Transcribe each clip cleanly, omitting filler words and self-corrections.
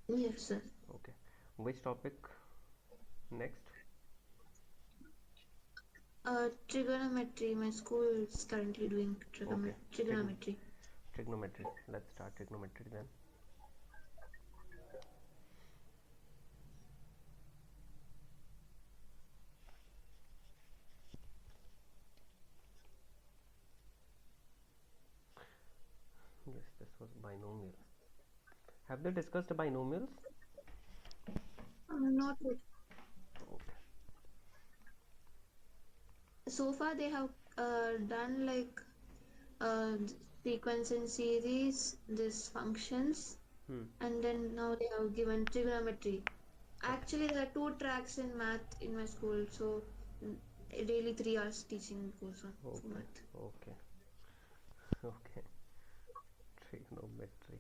Yes, sir. Okay. Which topic next? Trigonometry. My school is currently doing Okay. trigonometry. Trigonometry. Let's start trigonometry then. Yes, this was binomial. Have they discussed binomials? Not yet. Okay. So far, they have done like uh, sequence and series, these functions, Hmm. and then now they have given trigonometry. Okay. Actually, there are two tracks in math in my school, so daily 3 hours teaching goes on for Okay. math. Okay. Okay. Trigonometry.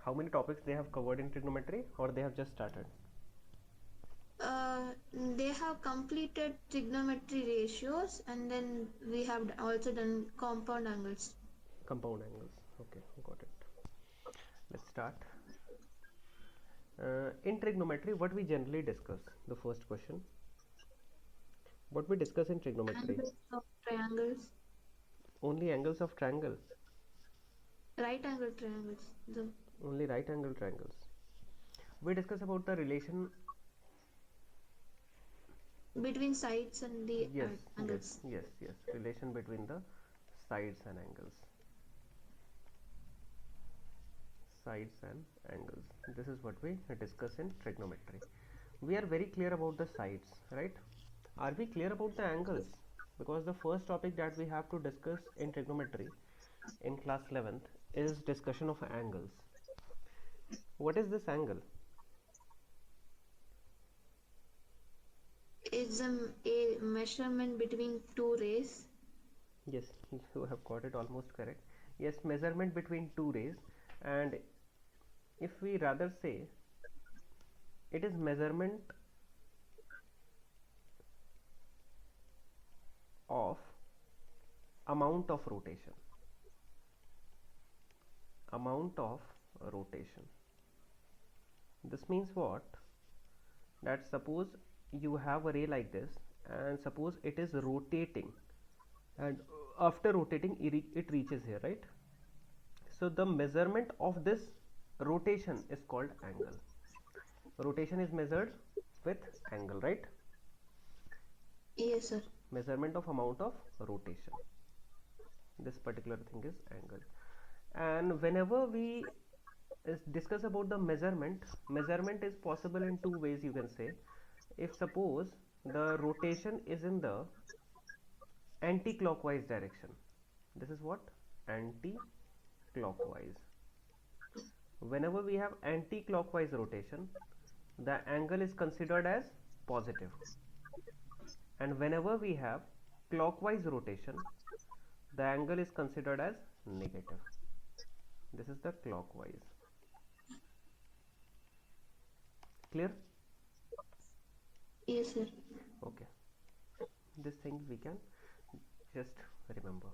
How many topics they have covered in trigonometry, or they have just started? They have completed trigonometry ratios, and then we have also done compound angles. Compound angles. Okay, got it. Let's start. In trigonometry, what we generally discuss? The first question. What we discuss in trigonometry? Angles of triangles, Only angles of triangle. right angle triangles, the Only right angle triangles. We discuss about the relation. between sides and the Yes, yes, angles. yes, yes. Relation between the sides and angles. Sides and angles. This is what we discuss in trigonometry. We are very clear about the sides, right? Are we clear about the angles? Because the first topic that we have to discuss in trigonometry in class 11th is discussion of angles. What is this angle? It's a measurement between two rays. Yes, you have got it almost correct. Yes, measurement between two rays, and if we rather say it is measurement of amount of rotation. Amount of rotation. This means what? That suppose you have a ray like this, and suppose it is rotating, and after rotating it reaches here, right? So the measurement of this rotation is called angle. Rotation is measured with angle, right? Yes, sir. Measurement of amount of rotation. This particular thing is angle. And whenever we discuss about the measurement is possible in two ways, you can say. If suppose the rotation is in the anti-clockwise direction, this is what? Anti-clockwise. Whenever we have anti-clockwise rotation, the angle is considered as positive, and whenever we have clockwise rotation, the angle is considered as negative. This is the clockwise. Clear? Yes, sir. Okay. This thing we can just remember,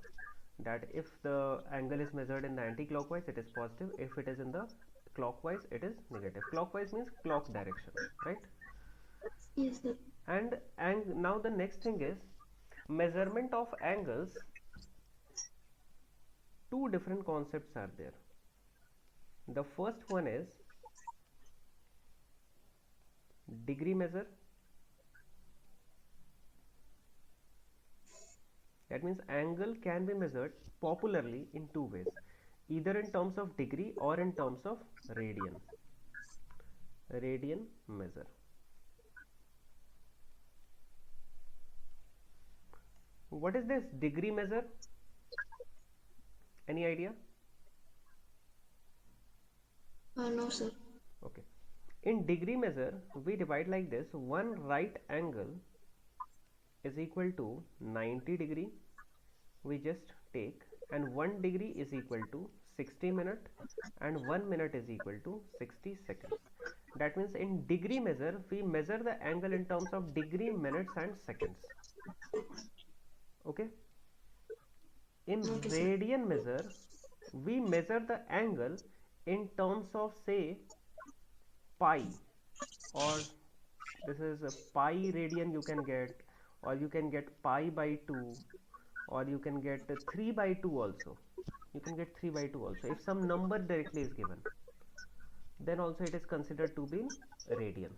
that if the angle is measured in the anti-clockwise, it is positive. If it is in the clockwise, it is negative. Clockwise means clock direction, right? Yes, sir. And now the next thing is measurement of angles. Two different concepts are there. The first one is degree measure. That means angle can be measured popularly in two ways, either in terms of degree or in terms of radian. Radian measure. What is this degree measure? Any idea? No, sir. Okay. In degree measure, we divide like this: one right angle is equal to 90 degree, we just take, and 1 degree is equal to 60 minutes, and 1 minute is equal to 60 seconds. That means in degree measure, we measure the angle in terms of degree, minutes, and seconds. Okay. In Okay, sir. radian measure, we measure the angle in terms of, say, pi, or this is a pi radian you can get, or you can get pi by 2, or you can get 3 by 2 also. You can get 3 by 2 also. If some number directly is given, then also it is considered to be in radian.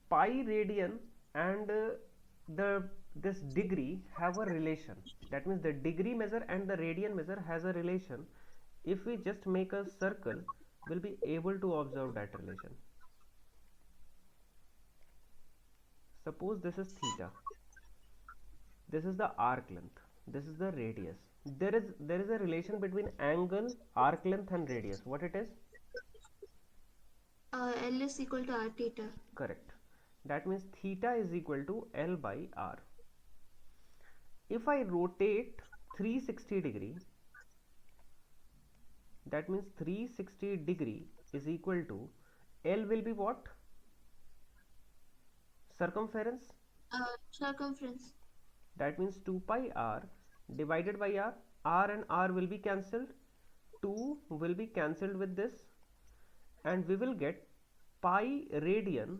Pi radian and the this degree have a relation. That means the degree measure and the radian measure has a relation. If we just make a circle, we'll be able to observe that relation. Suppose this is theta, this is the arc length, this is the radius. There is a relation between angle, arc length and radius. What it is? L is equal to r theta. Correct. That means theta is equal to L by R. If I rotate 360 degree, that means 360 degree is equal to L will be what? Circumference. Circumference. That means 2 pi r divided by r. R and r will be cancelled. 2 will be cancelled with this, and we will get pi radian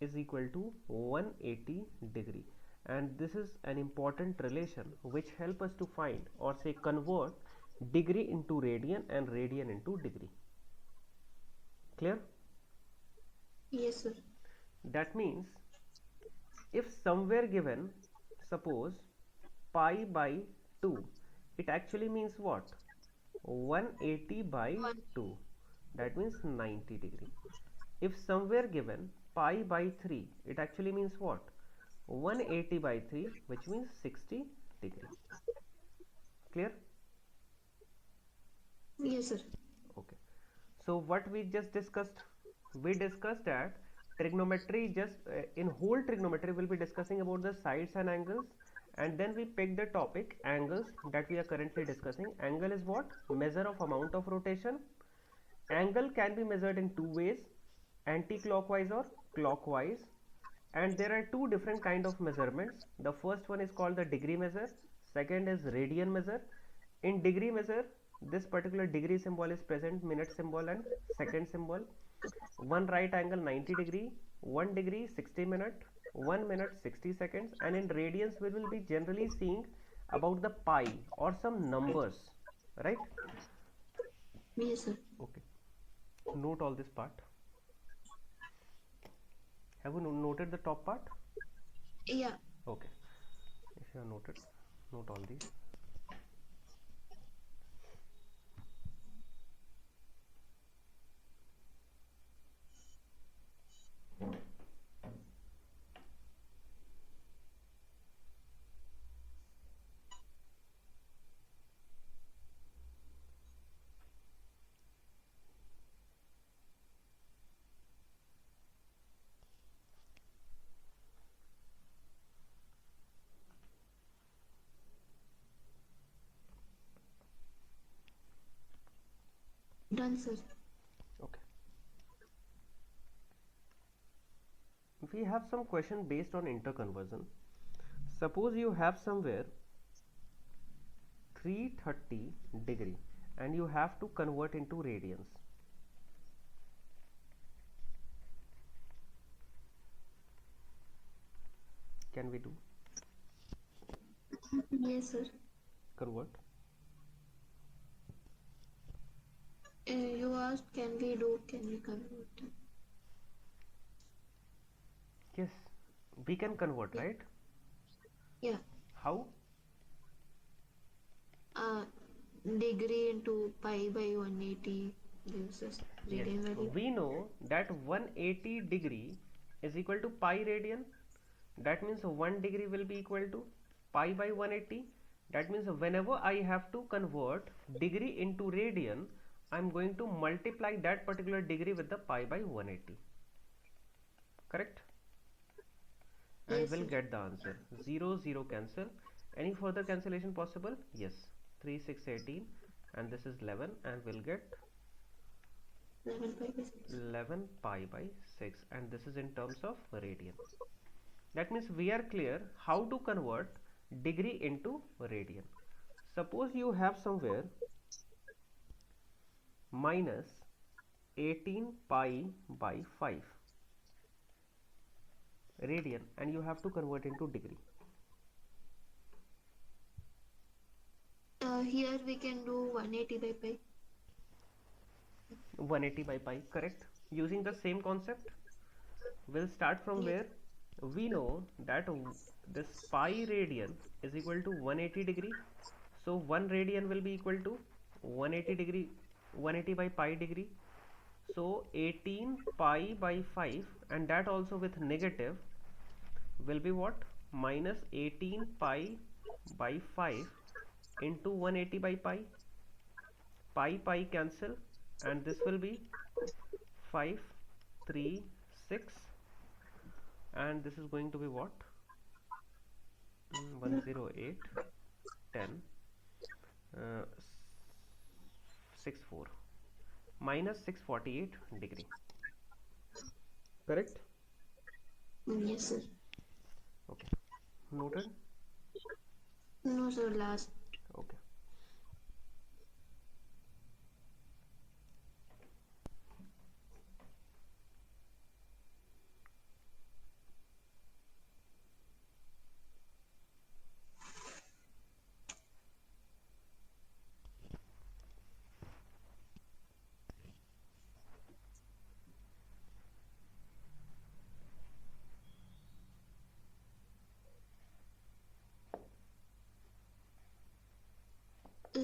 is equal to 180 degree. And this is an important relation which help us to find, or say convert, degree into radian and radian into degree. Clear? Yes, sir. That means if somewhere given, suppose pi by 2, it actually means what? 180 by 2, that means 90 degree. If somewhere given pi by 3, it actually means what? 180 by 3, which means 60 degree. Clear? Yes, sir. Okay. So what we just discussed? We discussed that trigonometry, just in whole trigonometry we'll be discussing about the sides and angles, and then we pick the topic angles that we are currently discussing. Angle is what? Measure of amount of rotation. Angle can be measured in two ways, anti-clockwise or clockwise, and there are two different kind of measurements. The first one is called the degree measure, second is radian measure. In degree measure, this particular degree symbol is present, minute symbol and second symbol. One right angle 90 degree, 1 degree 60 minute, 1 minute 60 seconds, and in radians we will be generally seeing about the pi or some numbers, right? Yes, sir. Okay, note all this part. Have you noted the top part? Yeah. Okay, if you have noted, note all these. Done, sir. Okay, we have some question based on interconversion. Suppose you have somewhere 330 degree and you have to convert into radians. Can we do? Yes, sir. Convert. You asked, can we do? Can we convert? Yes, we can convert, Yeah. right? Yeah. How? Uh, Degree into pi by 180 gives us Yes, radian value. we know that 180 degree is equal to pi radian. That means 1 degree will be equal to pi by 180. That means whenever I have to convert degree into radian, I am going to multiply that particular degree with the pi by 180. Correct? And Yes, we'll sir. get the answer. 0, 0 cancel. Any further cancellation possible? Yes. 3, 6, 18, and this is 11, and we'll get 11 pi by 6. 11 pi by 6, and this is in terms of radian. That means we are clear how to convert degree into radian. Suppose you have somewhere minus 18 pi by 5 radian and you have to convert into degree. Here we can do 180 by pi. 180 by pi, correct. Using the same concept, we'll start from Yes. where we know that this pi radian is equal to 180 degree. So 1 radian will be equal to 180 degree, 180 by pi degree. So 18 pi by 5, and that also with negative, will be what? Minus 18 pi by 5 into 180 by pi. Pi pi cancel, and this will be 5, 3, 6, and this is going to be what? 108, 10, 64, minus 648 degree. Correct? Yes, sir. Okay. Noted? No, sir. Last. Okay.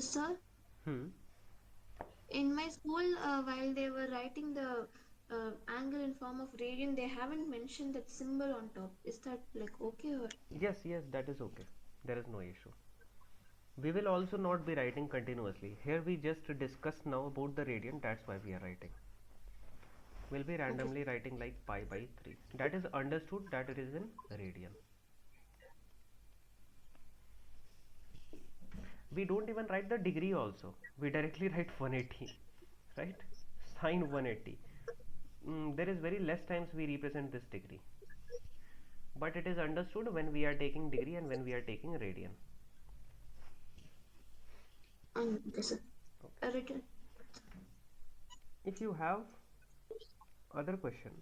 Sir, Hmm. in my school, while they were writing the angle in form of radian, they haven't mentioned that symbol on top. Is that like okay or? Yes, yes, that is okay. There is no issue. We will also not be writing continuously. Here we just discuss now about the radian, that's why we are writing. We'll be Okay. randomly writing like pi by 3. That is understood that it is in radian. We don't even write the degree also. We directly write 180, right? Sine 180. There is very less times we represent this degree. But it is understood when we are taking degree and when we are taking radian. Okay, sir. Okay. Written. If you have other question,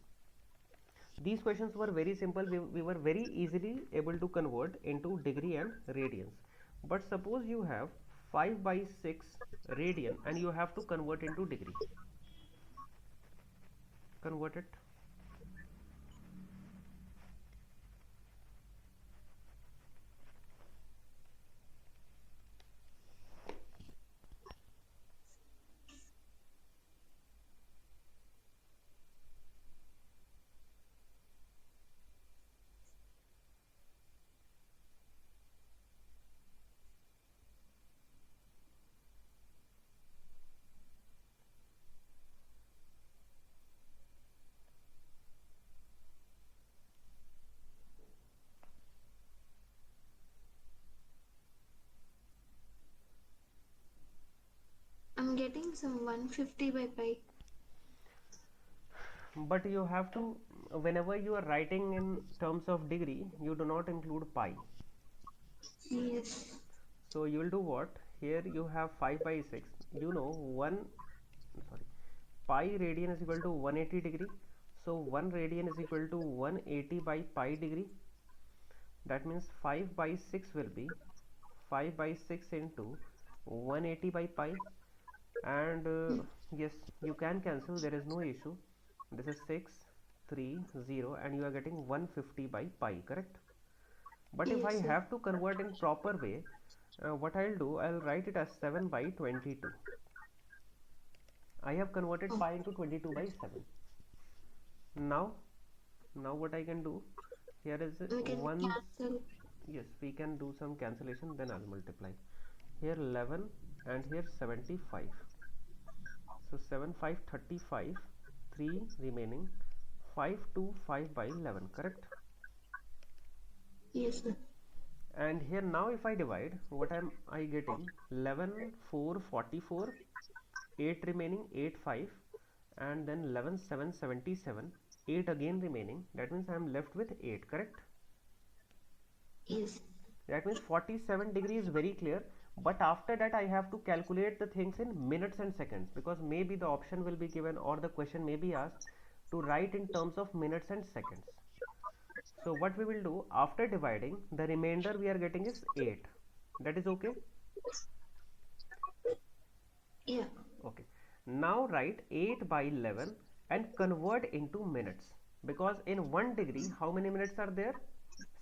these questions were very simple. We were very easily able to convert into degree and radians. But suppose you have 5 by 6 radian and you have to convert into degree. Convert it. I'm getting some 150 by pi. But you have to, whenever you are writing in terms of degree, you do not include pi. Yes. So you will do what? Here you have 5 by 6. You know 1, sorry, pi radian is equal to 180 degree. So 1 radian is equal to 180 by pi degree. That means 5 by 6 will be 5 by 6 into 180 by pi. And yes, you can cancel, there is no issue. This is 6, 3, 0, and you are getting 150 by pi, correct? But if I Yes, sir. have to convert in proper way, what I'll do, I'll write it as 7 by 22. I have converted Oh, pi into 22 by 7. Now, what I can do here is we can 1. cancel. Yes, we can do some cancellation, then I'll multiply. Here 11 and here 75. So 7 5 35, 3 remaining, 5 2 5 by 11, correct? Yes, sir. And here now if I divide, what am I getting? 11 4 44, 8 remaining, 8 5, and then 11 7 77, 8 again remaining. That means I am left with 8, correct? Yes. That means 47 degree is very clear, but after that I have to calculate the things in minutes and seconds, because maybe the option will be given or the question may be asked to write in terms of minutes and seconds. So what we will do, after dividing, the remainder we are getting is 8. That is okay? Yeah. Okay. Now write 8 by 11 and convert into minutes, because in 1 degree how many minutes are there?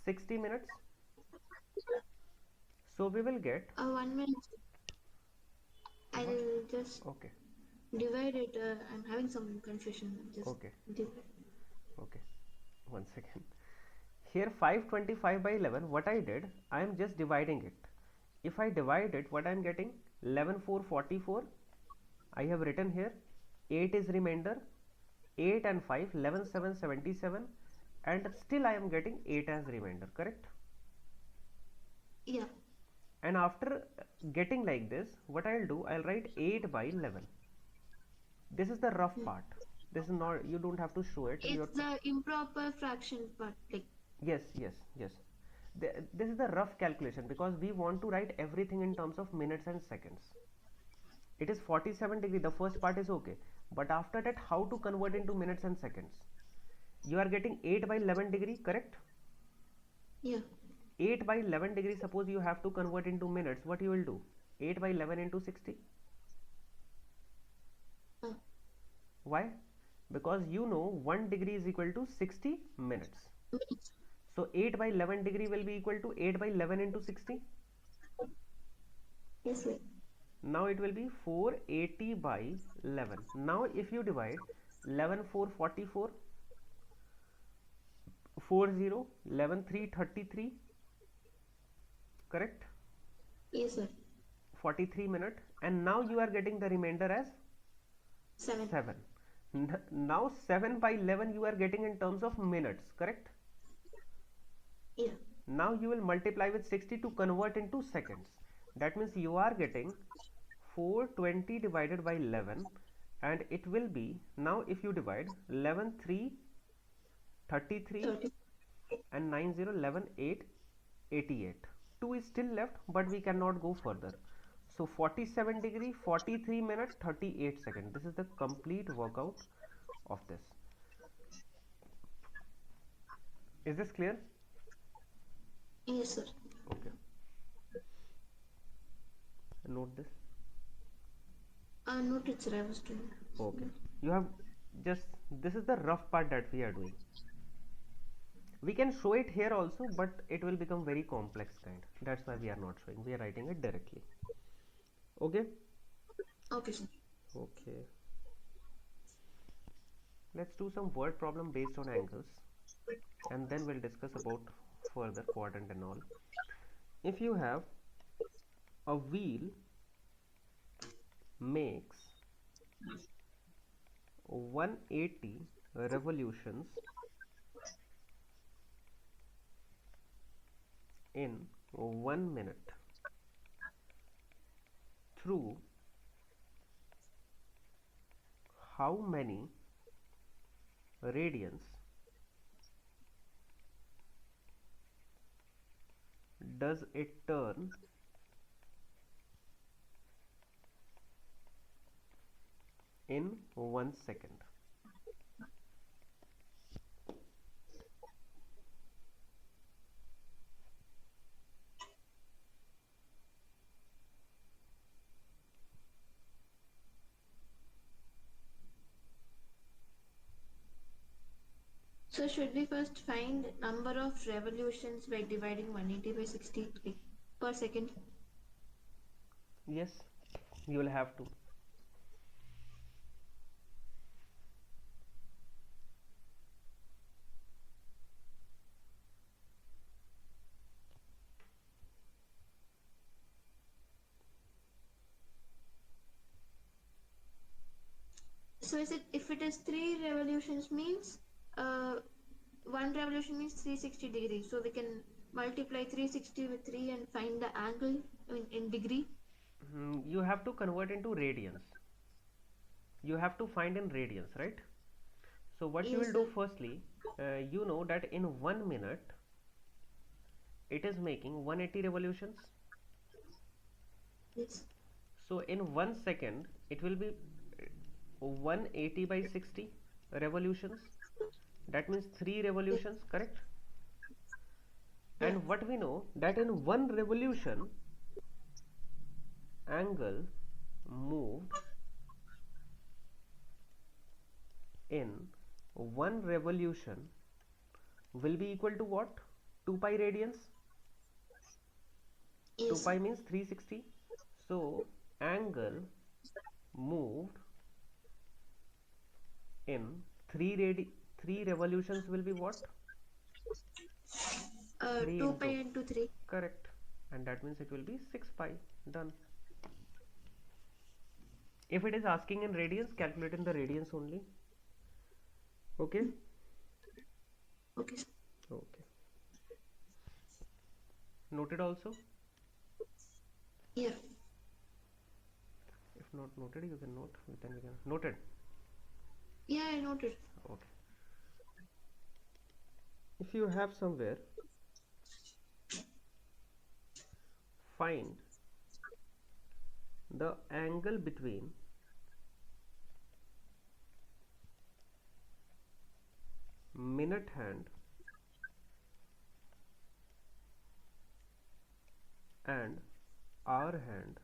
60 minutes. So we will get 1 minute. what? I'll just Okay. divide it. I'm having some confusion. Just Okay. divide. Okay. 1 second. Here 525 by 11, what I did, I am just dividing it. If I divide it, what I am getting? 11,444. I have written here 8 is remainder, 8 and 5 11 7 77, and still I am getting 8 as remainder, correct? Yeah. And after getting like this, what I'll do, I'll write 8 by 11. This is the rough Hmm. part. This is not, you don't have to show it. It's the improper fraction part. Like, Yes, yes, yes. This is the rough calculation, because we want to write everything in terms of minutes and seconds. It is 47 degree, the first part is okay, but after that how to convert into minutes and seconds? You are getting 8 by 11 degree, correct? yeah. 8 by 11 degree, suppose you have to convert into minutes, what you will do? 8 by 11 into 60. Uh, Why? Because you know 1 degree is equal to 60 minutes. minutes. So 8 by 11 degree will be equal to 8 by 11 into 60. Yes, sir. Now it will be 480 by 11. Now if you divide 11 4 44, 40 11 3 33, correct? Yes, sir. 43 minute, and now you are getting the remainder as 7. 7. Now 7 by 11 you are getting in terms of minutes, correct? Yeah. Now you will multiply with 60 to convert into seconds. That means you are getting 420 divided by 11, and it will be, now if you divide 11 3 33 30. and 9 0 11 8 88, 2 is still left but we cannot go further. So 47 degree 43 minute 38 second, this is the complete workout of this. Is this clear? Yes, sir. Okay, note this. Noted, sir. I was doing. Okay, you have just, this is the rough part that we are doing. We can show it here also, but it will become very complex kind. That's why we are not showing, we are writing it directly. Okay. Okay, sir. Okay, let's do some word problem based on angles, and then we'll discuss about further quadrant and all. If you have a wheel makes 180 revolutions in 1 minute through how many radians does it turn in 1 second? So should we first find number of revolutions by dividing 180 by 60 like, per second? Yes, you will have to. So is it if it is 3 revolutions means uh, one revolution means 360 degrees. So we can multiply 360 with 3 and find the angle in degree. You have to convert into radians. You have to find in radians, right? So what you Yes, will do sir. firstly, you know that in 1 minute it is making 180 revolutions. Yes. So in 1 second it will be 180 by 60 revolutions. That means 3 Yeah. revolutions, correct? Yeah. And what we know that in one revolution angle moved in one revolution will be equal to what? 2 pi radians. 2 Yes. pi means 360. So angle moved in 3 revolutions will be what? 3 2 pi into, into 3. correct, and that means it will be 6 pi. Done. If it is asking in radians, calculate in the radians only. Okay. Okay. Okay, noted also. Yeah. If not noted you can note, then we can noted. Yeah, I noted. Okay, if you have somewhere find the angle between minute hand and hour hand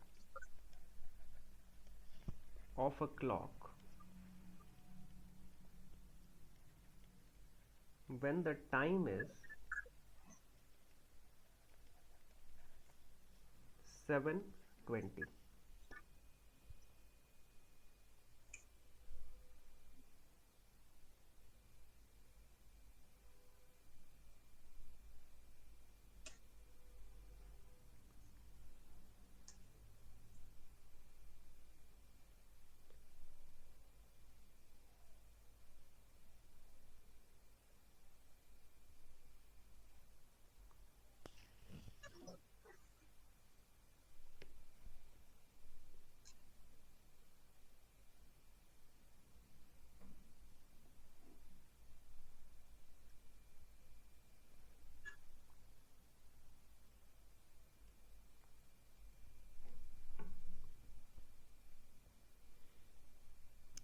of a clock when the time is 7:20.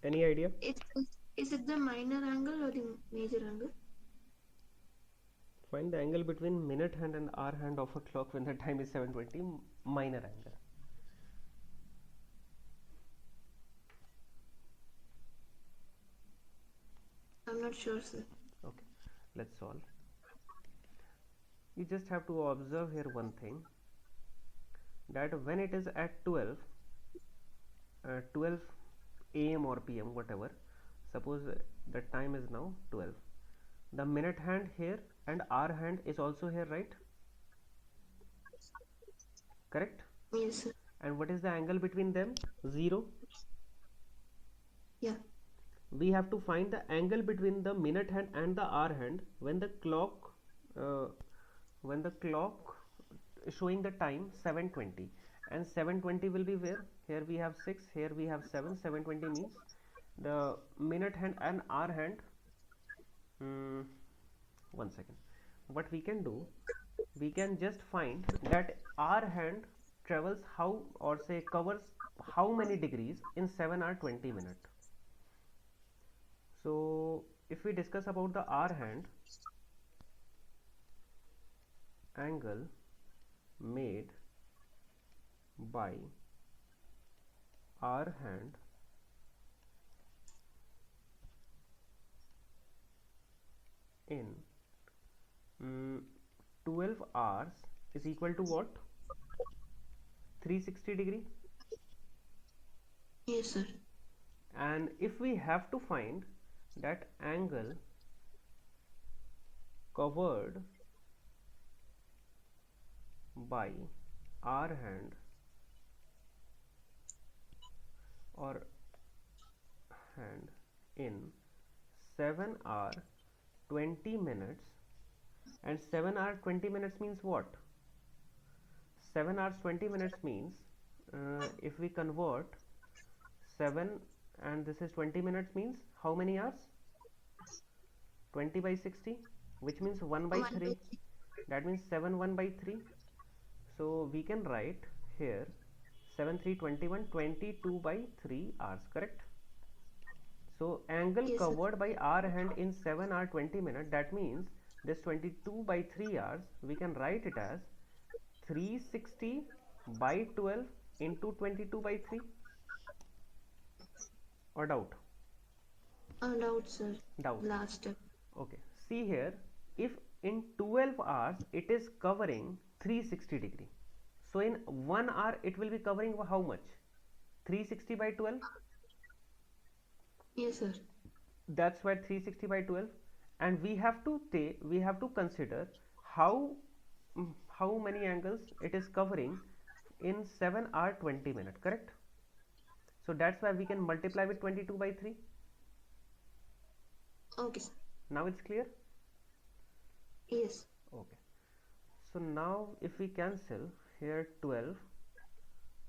Any idea? It's is it the minor angle or the major angle? Find the angle between minute hand and hour hand of a clock when the time is 7:20. Minor angle. I'm not sure, sir. Okay, let's solve. You just have to observe here one thing, that when it is at 12 am or pm, whatever, suppose the time is now 12, the minute hand here and hour hand is also here, right? Correct. Yes, sir. And what is the angle between them? 0. Yeah. We have to find the angle between the minute hand and the hour hand uh, when the clock is showing the time 7:20, and 7:20 will be where? Here we have 6, here we have 7. 7:20 means the minute hand and hour hand. mm, 1 second. What we can do, we can just find that hour hand travels how, or say covers how many degrees in 7 hour 20 minute. So if we discuss about the hour hand, angle made by hour hand in 12 hours is equal to what? 360 degree. Yes, sir. And if we have to find that angle covered by hour hand or hand in 7 hour 20 minutes, and 7 hour 20 minutes means what? 7 hours 20 minutes means, if we convert 7 and this is 20 minutes, means how many hours? 20 by 60, which means 1 by 1 by 3. 3. That means 7 1 by 3. So we can write here 7 3 21, 22 by 3 hours, correct? So angle Yes, sir. covered by our hand in 7 hour 20 minutes, that means this 22 by 3 hours, we can write it as 360 by 12 into 22 by 3, or doubt? Doubt, sir. Doubt. Last step. Okay, see here, if in 12 hours it is covering 360 degree, so in 1 hour it will be covering how much? 360 by 12. Yes, sir. That's why 360 by 12. And we have to consider how how many angles it is covering in 7 hour 20 minute, correct? So that's why we can multiply with 22 by 3. Okay, sir. Now it's clear. Yes. Okay, so now if we cancel here 12,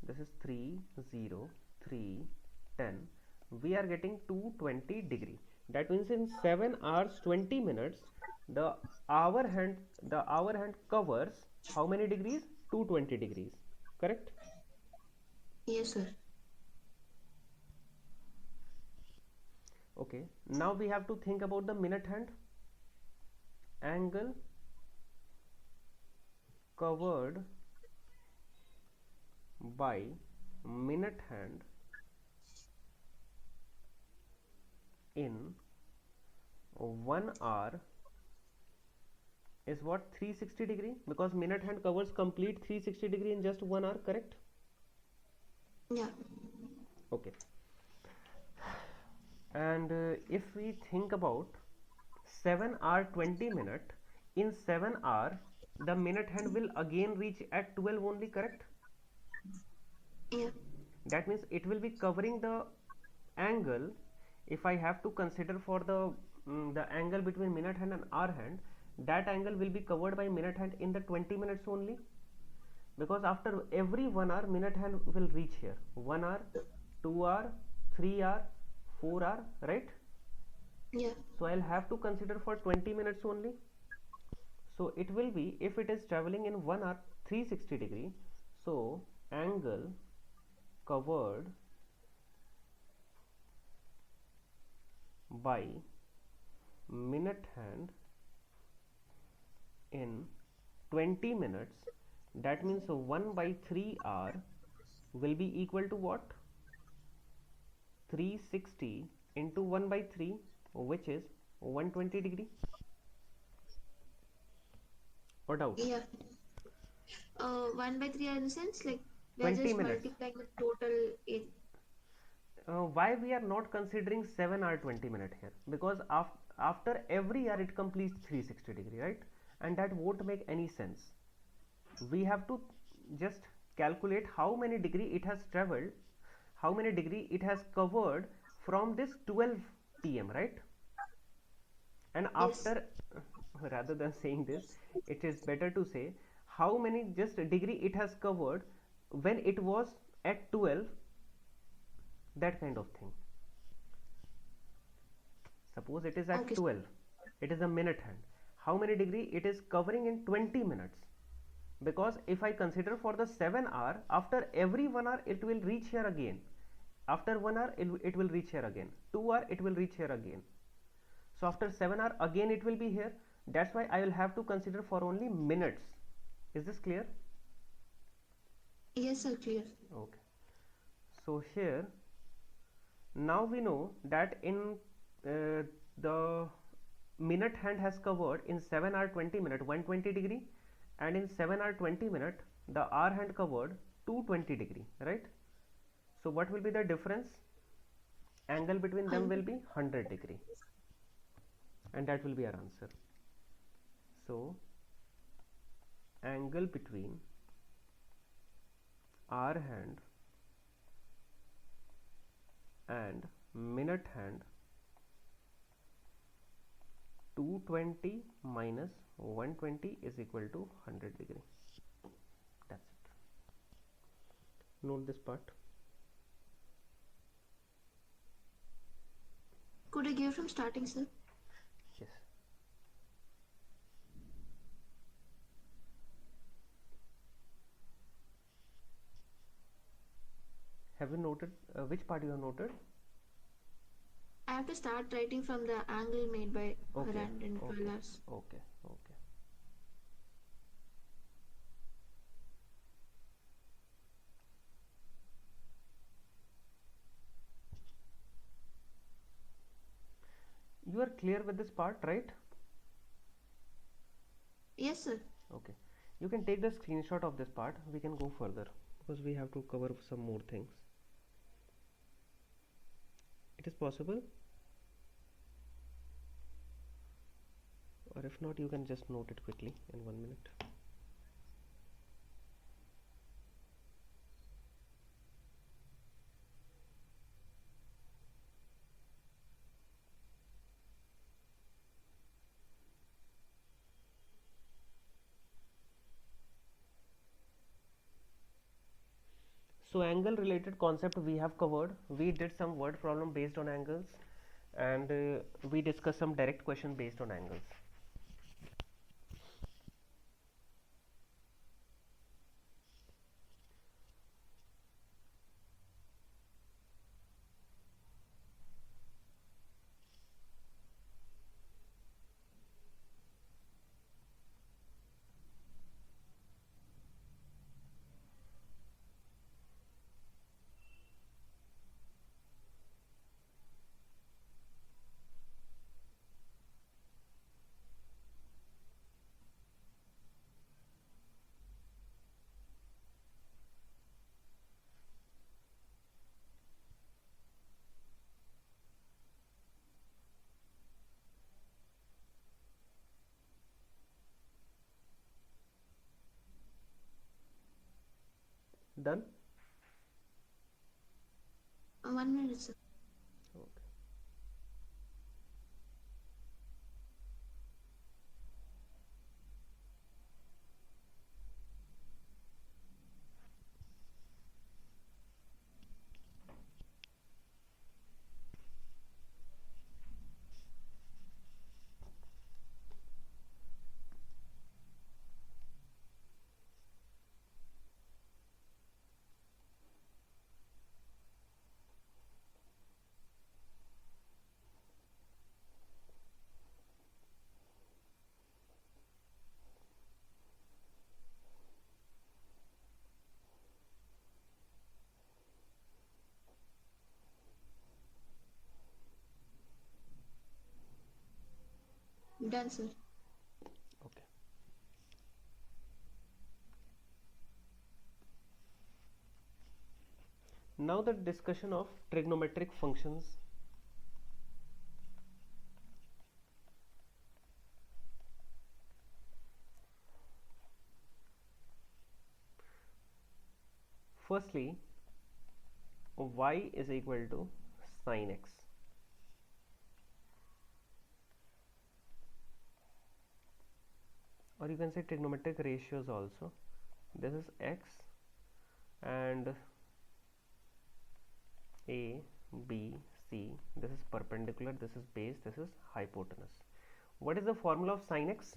this is 3 0 3 10, we are getting 220 degree. That means in 7 hours 20 minutes the hour hand covers how many degrees? 220 degrees, correct? Yes, sir. Okay, now we have to think about the minute hand. Angle covered by minute hand in 1 hour is what? 360 degree, because minute hand covers complete 360 degree in just 1 hour, correct? Yeah. Okay, and if we think about 7 hour 20 minute, in 7 hour the minute hand will again reach at 12 only, correct? Yeah. That means it will be covering the angle. If I have to consider for the angle between minute hand and hour hand, that angle will be covered by minute hand in the 20 minutes only, because after every 1 hour minute hand will reach here. 1 hour, 2 hour, 3 hour, 4 hour, right? Yeah. So I'll have to consider for 20 minutes only. So it will be, if it is traveling in 1 hour 360 degree, so angle covered by minute hand in 20 minutes, that means 1 by 3 hour will be equal to what? 360 into 1 by 3, which is 120 degree, or doubt? Yeah. 1 by 3 in the sense like we are 20 just minutes. multiplying the total area. Why we are not considering 7 hour 20 minute here? Because after every hour it completes 360 degree, right? And that won't make any sense. We have to just calculate how many degree it has traveled, how many degree it has covered from this 12 pm, right? And Yes. after rather than saying this, it is better to say how many just degree it has covered when it was at 12, that kind of thing. Suppose it is at Okay. 12, it is a minute hand, how many degree it is covering in 20 minutes? Because if I consider for the 7 hour, after every 1 hour it will reach here again, after 1 hour it will reach here again, 2 hour it will reach here again, so after 7 hour again it will be here. That's why I will have to consider for only minutes. Is this clear? Yes, sir. Clear. Okay, so here now we know that in the minute hand has covered in 7 hour 20 minute 120 degree, and in 7 hour 20 minute the hour hand covered 220 degree, right? So what will be the difference? Angle between them will be 100 degree, and that will be our answer. So angle between hour hand and minute hand, 220 minus 120 is equal to 100 degree. That's it. Note this part. Could I give from starting, sir? Yes. Have you noted which part you have noted? I have to start writing from the angle made by her Okay, hand in 12 okay, hours. okay, okay. You are clear with this part, right? Yes, sir. Okay. You can take the screenshot of this part. We can go further because we have to cover some more things. It is possible, or if not, you can just note it quickly in 1 minute. So angle related concept we have covered. We did some word problem based on angles, and we discussed some direct question based on angles. Done? 1 minute, sir. Okay. Done, sir. Okay. Now the discussion of trigonometric functions. Firstly, y is equal to sine x. Or you can say trigonometric ratios also. This is x and A, B, C. This is perpendicular, this is base, this is hypotenuse. What is the formula of sine x?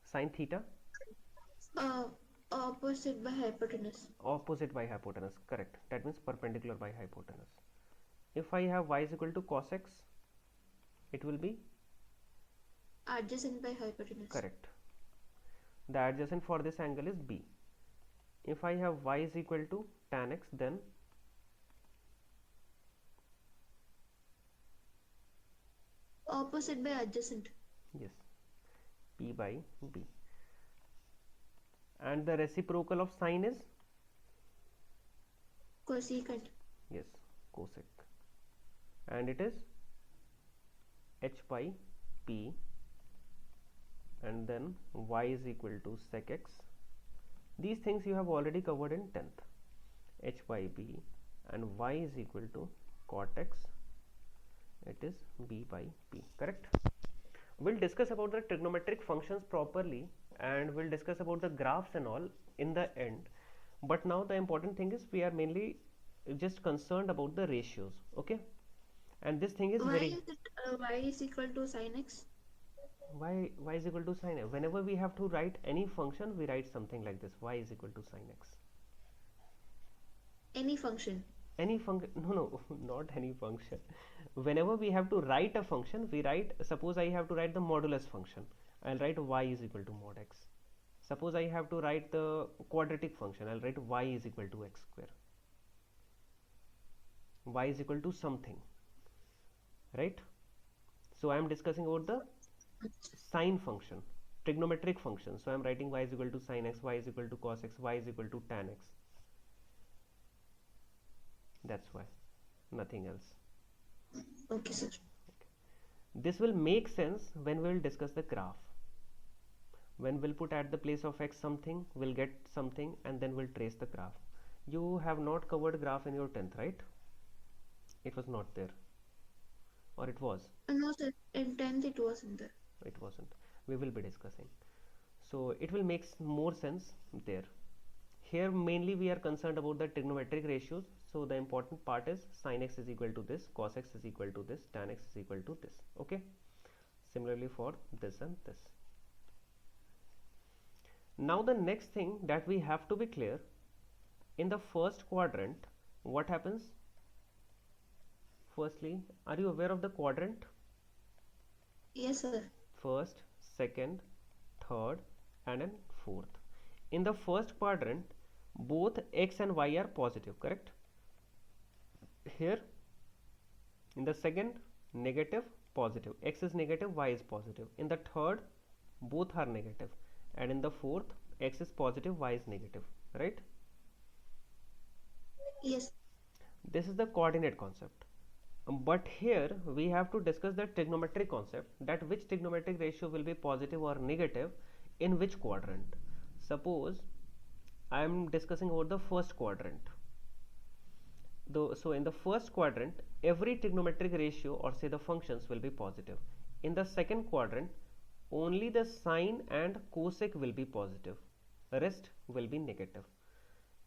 Sine theta? Uh, Opposite by hypotenuse. Opposite by hypotenuse, correct. That means perpendicular by hypotenuse. If I have y is equal to cos x, it will be Adjacent by hypotenuse. correct. The adjacent for this angle is B. If I have y is equal to tan x, then Opposite by adjacent. yes, P by B. And the reciprocal of sine is Cosecant. yes, cosec. And it is h by P, and then y is equal to sec x. These things you have already covered in 10th. H by B and y is equal to cot x. It is B by P, correct? We'll discuss about the trigonometric functions properly, and we'll discuss about the graphs and all in the end. But now the important thing is we are mainly just concerned about the ratios, okay? And this thing is Why very is it y is equal to sin x? y is equal to sine x. Whenever we have to write any function, we write something like this: y is equal to sine x. Any function. Any function? No, not any function. Whenever we have to write a function, we write, suppose I have to write the modulus function, I'll write y is equal to mod x. Suppose I have to write the quadratic function, I'll write y is equal to x square, y is equal to something, right? So I am discussing about the sine function, trigonometric function. So I am writing y is equal to sine x, y is equal to cos x, y is equal to tan x. That's why, nothing else. Okay, sir. This will make sense when we will discuss the graph. When we'll put at the place of x something, we'll get something, and then we'll trace the graph. You have not covered graph in your 10th, right? It was not there, or it was? No, sir. In 10th it wasn't there. It wasn't. We will be discussing. So it will make more sense there. Here mainly we are concerned about the trigonometric ratios. So the important part is sin x is equal to this, cos x is equal to this, tan x is equal to this. Okay. Similarly for this and this. Now the next thing that we have to be clear, in the first quadrant, what happens? Firstly, are you aware of the quadrant? Yes, sir. First, second, third, and then fourth. In the first quadrant, both x and y are positive, correct? Here, in the second, negative, positive. X is negative, y is positive. In the third, both are negative. And in the fourth, x is positive, y is negative, right? Yes. This is the coordinate concept. But here we have to discuss the trigonometric concept, that which trigonometric ratio will be positive or negative in which quadrant. Suppose I am discussing about the first quadrant. So in the first quadrant, every trigonometric ratio, or say the functions, will be positive. In the second quadrant, only the sine and cosec will be positive, the rest will be negative.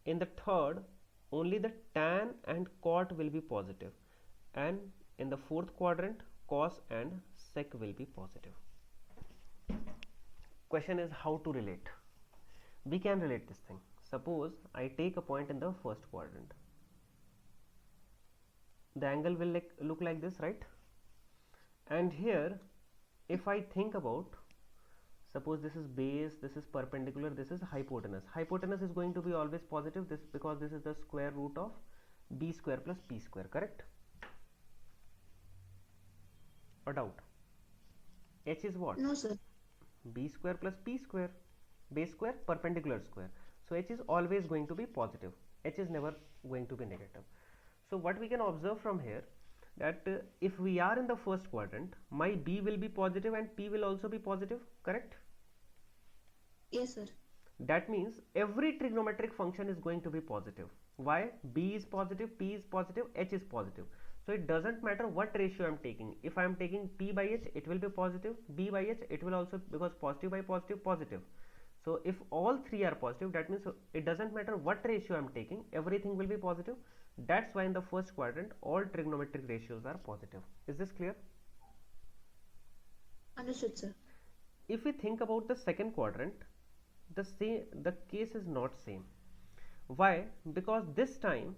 In the third, only the tan and cot will be positive, and in the fourth quadrant, cos and sec will be positive. Question is how to relate. We can relate this thing. Suppose I take a point in the first quadrant. The angle will look like this, right? And here, if I think about, suppose this is base, this is perpendicular, this is hypotenuse. Hypotenuse is going to be always positive, this because this is the square root of b square plus p square, correct? Or doubt? H is what? No, sir. B square plus p square, base square, perpendicular square. So H is always going to be positive. H is never going to be negative. So what we can observe from here, that if we are in the first quadrant, my B will be positive and P will also be positive, correct? Yes, sir. That means every trigonometric function is going to be positive. Why? B is positive, P is positive, H is positive. So it doesn't matter what ratio I am taking. If I am taking P by H, it will be positive. B by H, it will also, because positive by positive, positive. So if all three are positive, that means it doesn't matter what ratio I am taking, everything will be positive. That's why in the first quadrant, all trigonometric ratios are positive. Is this clear? Understood, sir. If we think about the second quadrant, the case is not same. Why? Because this time,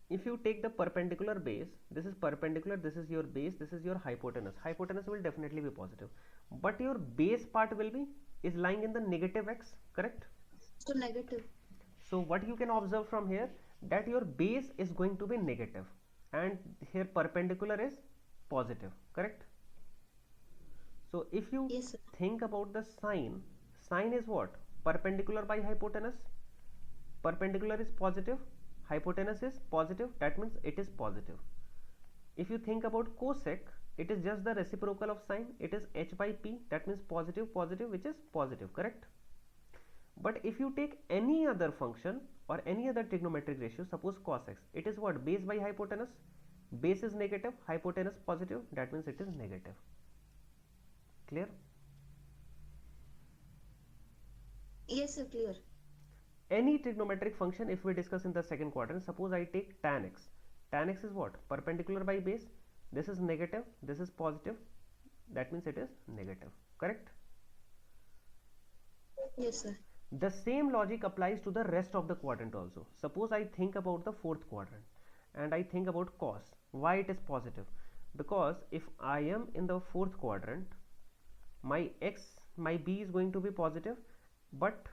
if you take the perpendicular base, this is perpendicular, this is your base, this is your hypotenuse. Hypotenuse will definitely be positive, but your base part is lying in the negative x, correct? So negative. So what you can observe from here, that your base is going to be negative, and here perpendicular is positive, correct? So if you Yes, sir. think about the sine is what? Perpendicular by hypotenuse. Perpendicular is positive, hypotenuse is positive, that means it is positive. If you think about cosec, it is just the reciprocal of sine, it is h by p, that means positive, positive, which is positive, correct? But if you take any other function or any other trigonometric ratio, suppose cos x, it is what? Base by hypotenuse. Base is negative, hypotenuse positive, that means it is negative. Clear? Yes, sir. Clear. Any trigonometric function, if we discuss in the second quadrant, suppose I take tan x. Tan x is what? Perpendicular by base. This is negative, this is positive, that means it is negative, correct? Yes, sir. The same logic applies to the rest of the quadrant also. Suppose I think about the fourth quadrant and I think about cos. Why it is positive? Because if I am in the fourth quadrant, my b is going to be positive, but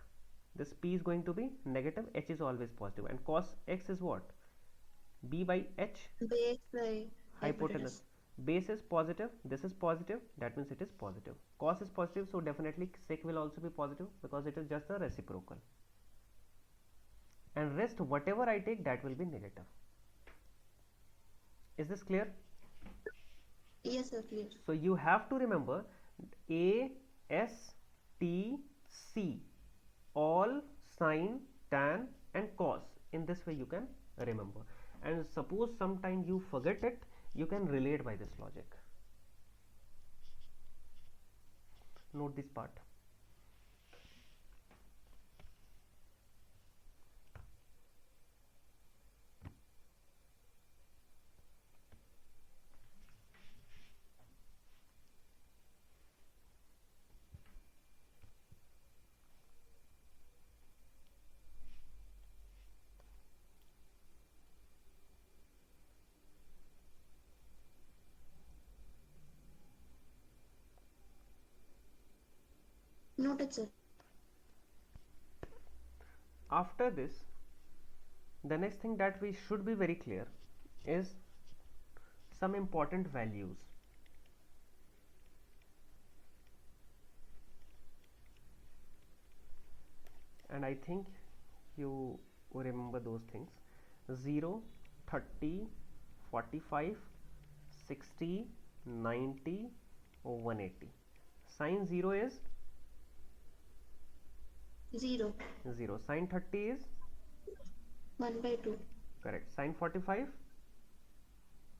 this p is going to be negative. H is always positive, and cos x is what? B by h, Base by hypotenuse. hypotenuse. Base is positive, this is positive, that means it is positive. Cos is positive, so definitely sec will also be positive because it is just a reciprocal. And rest whatever I take, that will be negative. Is this clear? Yes, sir, clear. So you have to remember A, S, T, C, all sine, tan and cos. In this way you can remember. And suppose sometime you forget it, you can relate by this logic. Note this part. Noted, sir. After this, the next thing that we should be very clear is some important values. And I think you remember those things: 0, 30, 45, 60, 90, 180. Sine 0 is 0. 0. Sine 30 is 1 by 2. correct. Sine 45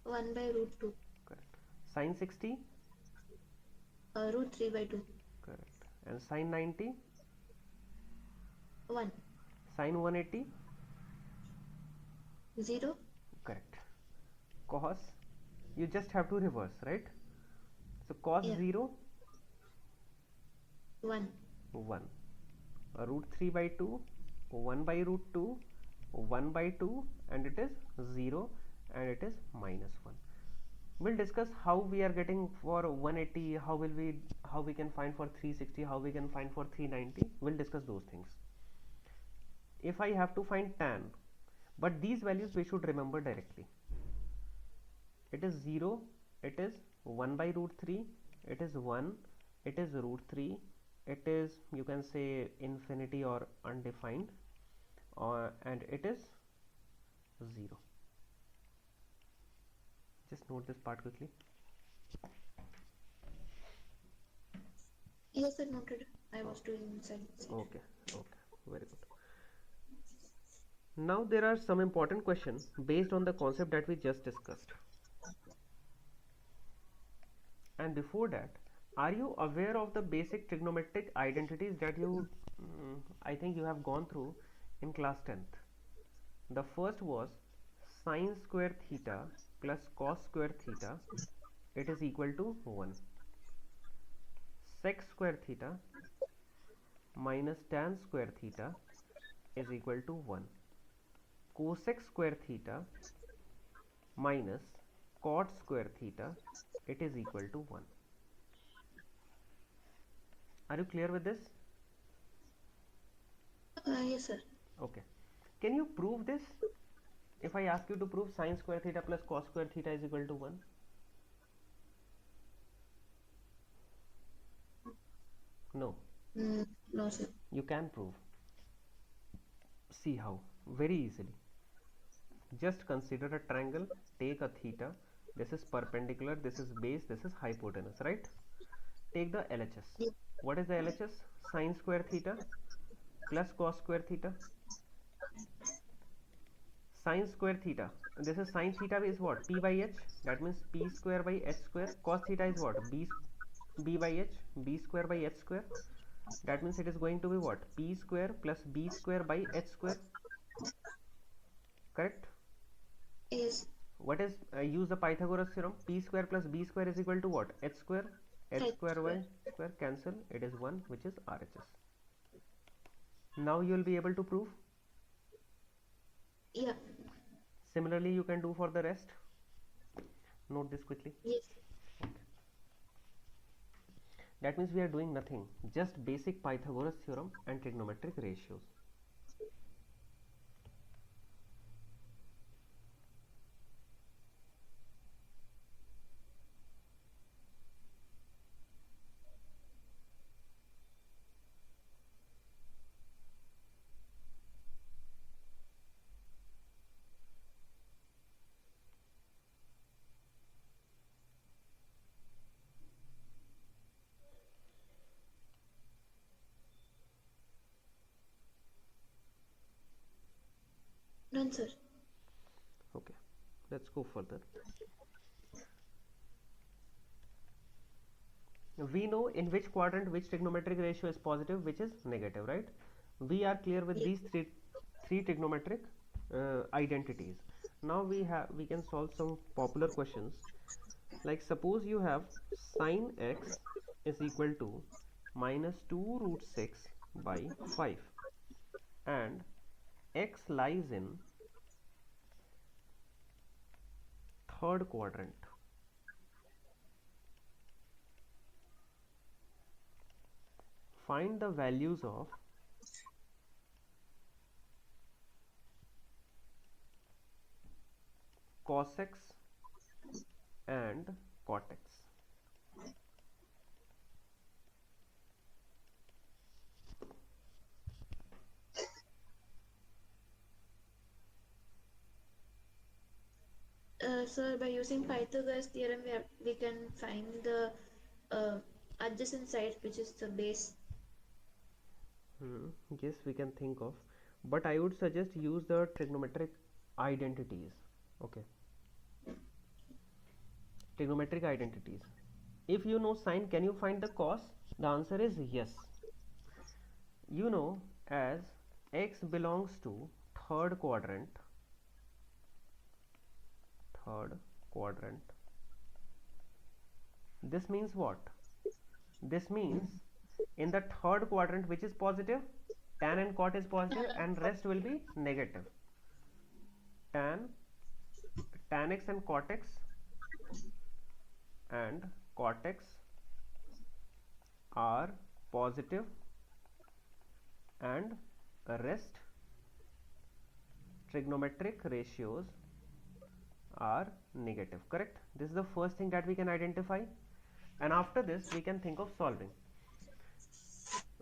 1 by root 2. correct. Sine 60 Root 3 by 2. correct. And sine 90, 1. sine 180 0. correct. Cos, you just have to reverse, right? So cos Yeah. 0 1. 1. Root 3 by 2, 1 by root 2, 1 by 2, and it is 0, and it is minus 1. We'll discuss how we are getting for 180, how we can find for 360, how we can find for 390. We'll discuss those things. If I have to find tan, but these values we should remember directly. It is 0, it is 1 by root 3, it is 1, it is root 3, it is, you can say, infinity or undefined, and it is 0. Just note this part quickly. Yes, sir, noted. I was doing inside. Okay, very good. Now there are some important questions based on the concept that we just discussed. And before that, are you aware of the basic trigonometric identities that I think you have gone through in class 10th? The first was sine square theta plus cos square theta, it is equal to 1. Sec square theta minus tan square theta is equal to 1. Cosec square theta minus cot square theta, it is equal to 1. Are you clear with this? Yes, sir. Okay. Can you prove this? If I ask you to prove sine square theta plus cos square theta is equal to 1? No. No, sir. You can prove. See how. Very easily. Just consider a triangle, take a theta, this is perpendicular, this is base, this is hypotenuse, right? Take the LHS. Yeah. What is the LHS? Sine square theta plus cos square theta. Sine square theta, this is sine theta is what? P by h, that means p square by h square. Cos theta is what? B by h, b square by h square. That means it is going to be what? P square plus b square by h square. Correct? Yes. What is, use the Pythagoras theorem? P square plus b square is equal to what? H square. H H square square. y square cancel, it is 1, which is RHS. Now you will be able to prove. Yeah. Similarly, you can do for the rest. Note this quickly. Yes. That means we are doing nothing, just basic Pythagoras theorem and trigonometric ratios. None, sir. Okay, let's go further. We know in which quadrant which trigonometric ratio is positive, which is negative, right? We are clear with Yes. these three trigonometric identities. Now we can solve some popular questions. Like suppose you have sine x is equal to minus 2 root 6 by 5, and x lies in third quadrant. Find the values of cos x and cot x. Sir, by using Pythagoras theorem, we can find the uh, adjacent side, which is the base. Yes, we can think of, but I would suggest use the trigonometric identities. Okay, trigonometric identities. If you know sine, can you find the cos? The answer is yes. You know, as x belongs to third quadrant, third quadrant, this means what? This means in the third quadrant, which is positive, tan and cot is positive and rest will be negative. Tan x and cot x and cot x are positive and rest trigonometric ratios are negative. Correct? This is the first thing that we can identify, and after this we can think of solving.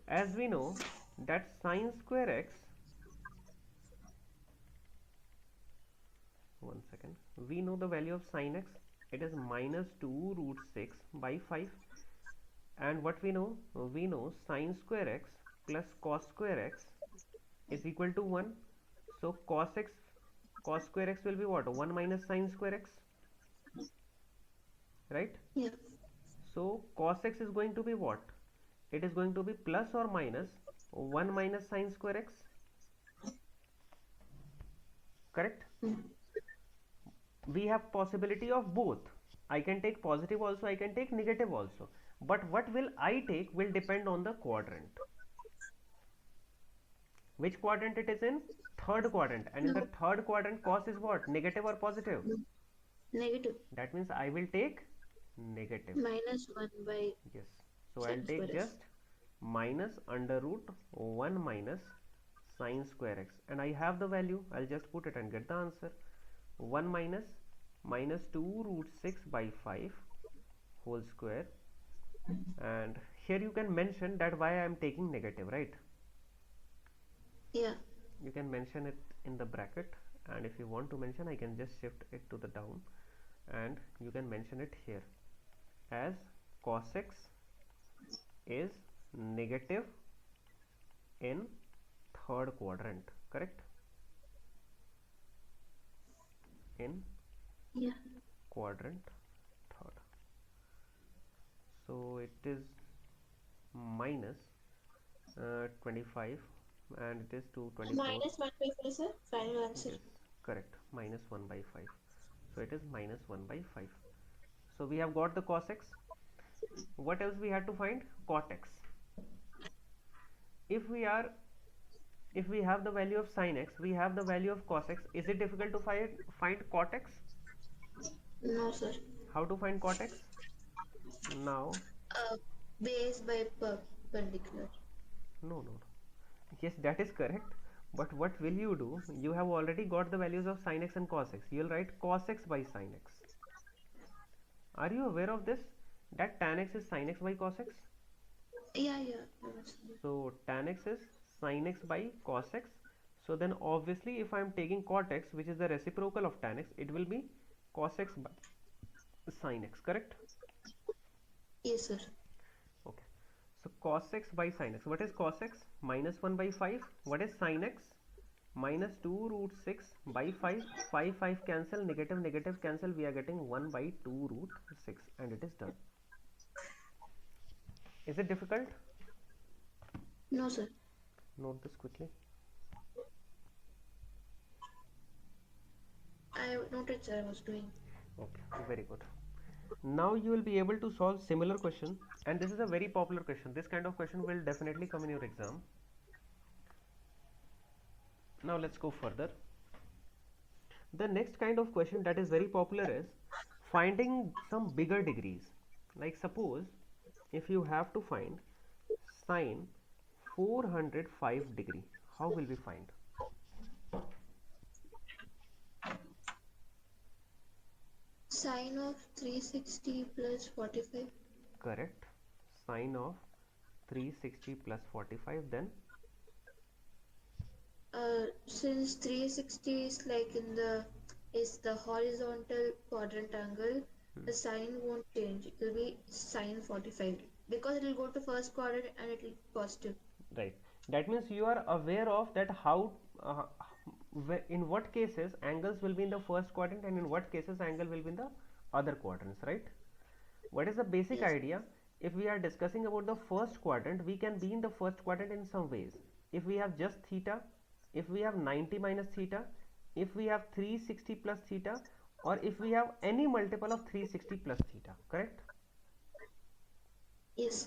As we know that sine square x, one second, we know the value of sine x, it is minus 2 root 6 by 5, and what we know sine square x plus cos square x is equal to 1. So cos square x will be what? 1 minus sine square x, right? Yeah. So cos x is going to be what? It is going to be plus or minus 1 minus sine square x, correct? Mm. We have possibility of both. I can take positive also, I can take negative also, but what will I take will depend on the quadrant. Which quadrant it is in? Third quadrant, and in the No. third quadrant cos is what? Negative or positive? No. Negative. That means I will take negative. Minus 1 by Yes, so I'll sin take square x. just minus under root 1 minus sine square x, and I have the value. I'll just put it and get the answer. 1 minus 2 root 6 by 5 whole square, and here you can mention that why I am taking negative, right? Yeah. You can mention it in the bracket, and if you want to mention, I can just shift it to the down, and you can mention it here as cos x is negative in third quadrant, correct? In Yeah. quadrant third. So it is minus 25, and it is 224. Minus 1 by 5, sir. Final answer. Yes, correct, minus 1 by 5. So it is minus 1 by 5. So we have got the cos x. What else we had to find? Cot x. If we are If we have the value of sin x, we have the value of cos x. Is it difficult to find cot x? No, sir. How to find cot x? Now, Uh, Base by perpendicular. no, no, no. Yes, that is correct. But what will you do? You have already got the values of sin x and cos x. You will write cos x by sin x. Are you aware of this? That tan x is sin x by cos x. Yeah, yeah. Yes. So tan x is sin x by cos x. So then obviously if I am taking cot x, which is the reciprocal of tan x, it will be cos x by sin x, correct? Yes, sir. Okay. So cos x by sin x. What is cos x? Minus 1 by 5. What is sin x? Minus 2 root 6 by 5. 5 cancel, negative negative cancel. We are getting 1 by 2 root 6 and it is done. Is it difficult? No, sir. Note this quickly. I noted, sir. I was doing. Okay, very good. Now you will be able to solve similar question, and this is a very popular question. This kind of question will definitely come in your exam. Now let's go further. The next kind of question that is very popular is finding some bigger degrees. Like suppose if you have to find sine 405 degree, how will we find? Sine of 360 plus 45. Correct. Sine of 360 plus 45, then Since 360 is like is the horizontal quadrant angle, the sign won't change. It will be sine 45 because it will go to first quadrant and it will be positive. right. That means you are aware of that how in what cases angles will be in the first quadrant and in what cases angle will be in the other quadrants, right? What is the basic Yes. idea? If we are discussing about the first quadrant, we can be in the first quadrant in some ways. If we have just theta, if we have 90 minus theta, if we have 360 plus theta, or if we have any multiple of 360 plus theta, correct? Yes.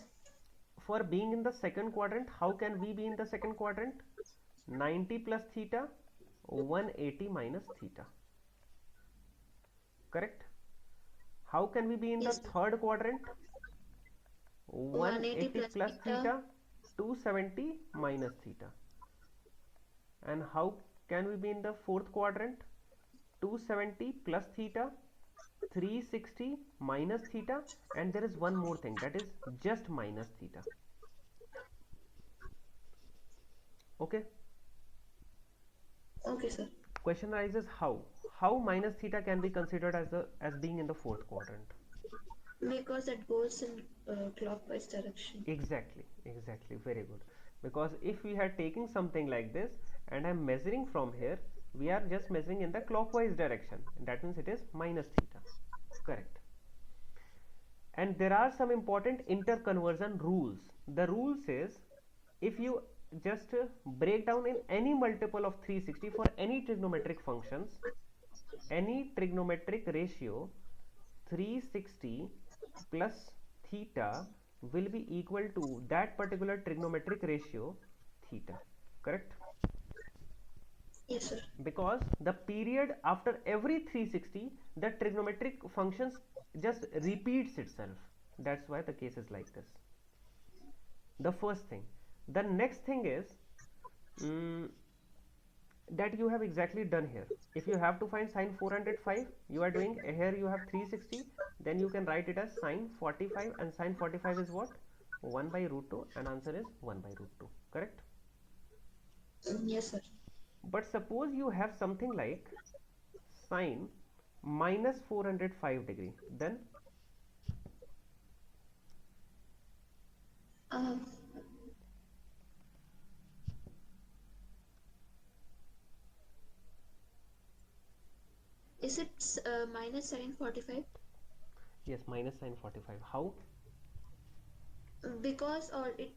For being in the second quadrant, how can we be in the second quadrant? 90 plus theta, 180 minus theta, correct? How can we be in the Yes. third quadrant? 180 180 plus plus theta. theta, 270 minus theta. And how can we be in the fourth quadrant? 270 plus theta, 360 minus theta, and there is one more thing, that is just minus theta. Okay. Okay, sir. Question arises, how minus theta can be considered as being in the fourth quadrant? Because it goes in clockwise direction. Exactly, very good. Because if we had taken something like this and I'm measuring from here, we are just measuring in the clockwise direction, and that means it is minus theta, correct? And there are some important interconversion rules. The rule says if you just break down in any multiple of 360 for any trigonometric functions, any trigonometric ratio, 360 plus theta will be equal to that particular trigonometric ratio theta, correct? Yes, sir. Because the period after every 360 the trigonometric functions just repeats itself. That's why the case is like this. The first thing. The next thing is mm, that you have exactly done here. If you have to find sine 405, you are doing here you have 360, then you can write it as sine 45, and sine 45 is what? 1 by root 2, and answer is 1 by root 2, correct? Yes, sir. But suppose you have something like sine minus 405 degree, then Uh, is it minus sine 45? yes, minus sine 45. How? Because or it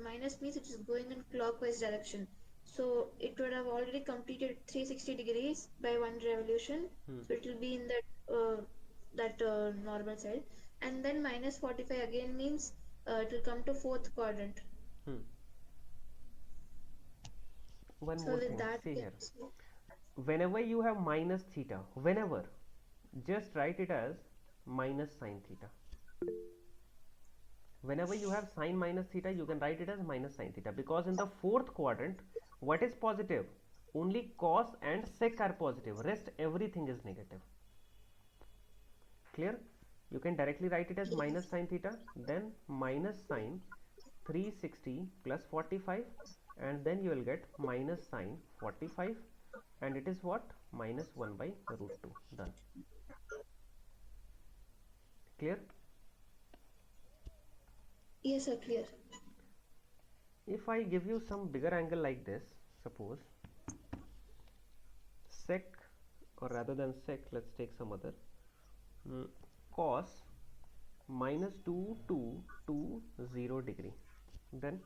minus means it is going in clockwise direction, so it would have already completed 360 degrees by one revolution, Hmm. so it will be in that normal side, and then minus 45 again means it will come to fourth quadrant. Hmm. one So more with thing, that, see we here, can whenever you have minus theta, whenever, just write it as minus sine theta. Whenever you have sine minus theta, you can write it as minus sine theta, because in the fourth quadrant, what is positive? Only cos and sec are positive, rest everything is negative. Clear? You can directly write it as minus yes. sine theta, then minus sine 360 plus 45, and then you will get minus sine 45, and it is what? Minus 1 by root 2. Done. Clear? Yes, sir, clear. If I give you some bigger angle like this, suppose sec, or rather than sec, let's take some other, cos minus 2 to 0 degree, then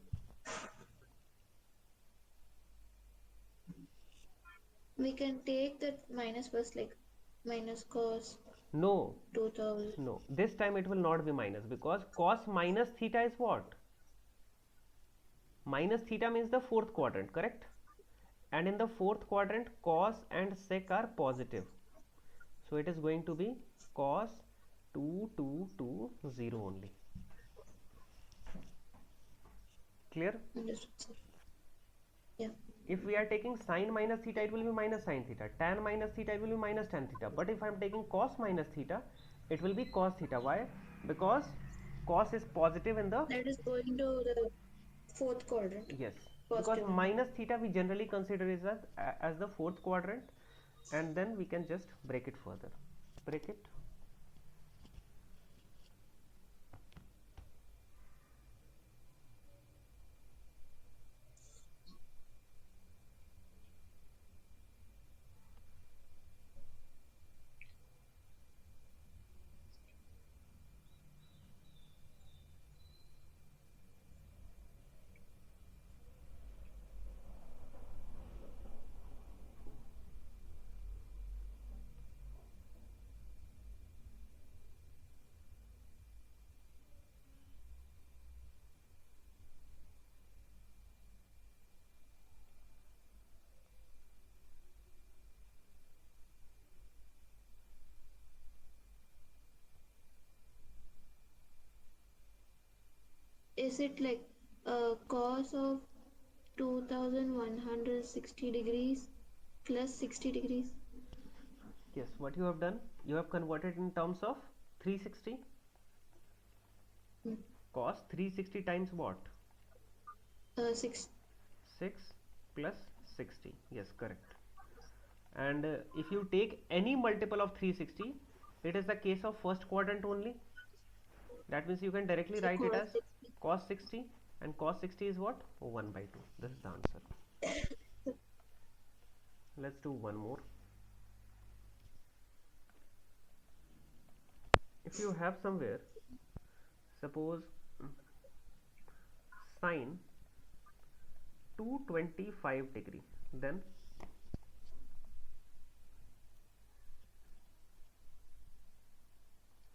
We can take that minus first, like minus cos no, 2000. no, this time it will not be minus, because cos minus theta is what? Minus theta means the fourth quadrant, correct? And in the fourth quadrant, cos and sec are positive, so it is going to be cos 2 to 0 only. Clear? Understood, sir. Yeah. If we are taking sine minus theta, it will be minus sine theta, tan minus theta, it will be minus tan theta, but if I am taking cos minus theta, it will be cos theta. Why? Because cos is positive in the, That is going to the fourth quadrant, yes, because positive one. minus theta we generally consider is as the fourth quadrant, and then we can just break it further. Break it. Is it like cos of 2160 degrees plus 60 degrees? Yes, what you have done, you have converted in terms of 360. Mm. Cos 360 times what? 6. 6 plus 60. Yes, correct. And if you take any multiple of 360, it is the case of first quadrant only. That means you can directly So write it cos as 60. cos 60, and cos 60 is what? 1 by 2. This is the answer. Let's do one more. If you have somewhere, suppose sine 225 degree, then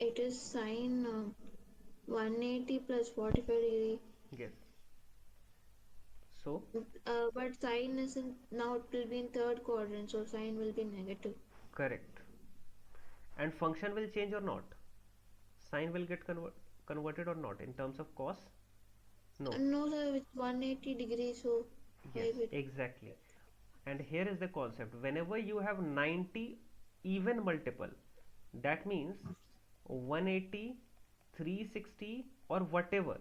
It is sine 180 plus 45 degree. yes. So But sine is in, now it will be in third quadrant, so sine will be negative. correct. And function will change or not? Sine will get converted or not in terms of cos? No. No, sir, it's 180 degrees, so Yes, why will exactly. And here is the concept. Whenever you have 90 even multiple, that means 180, 360 or whatever,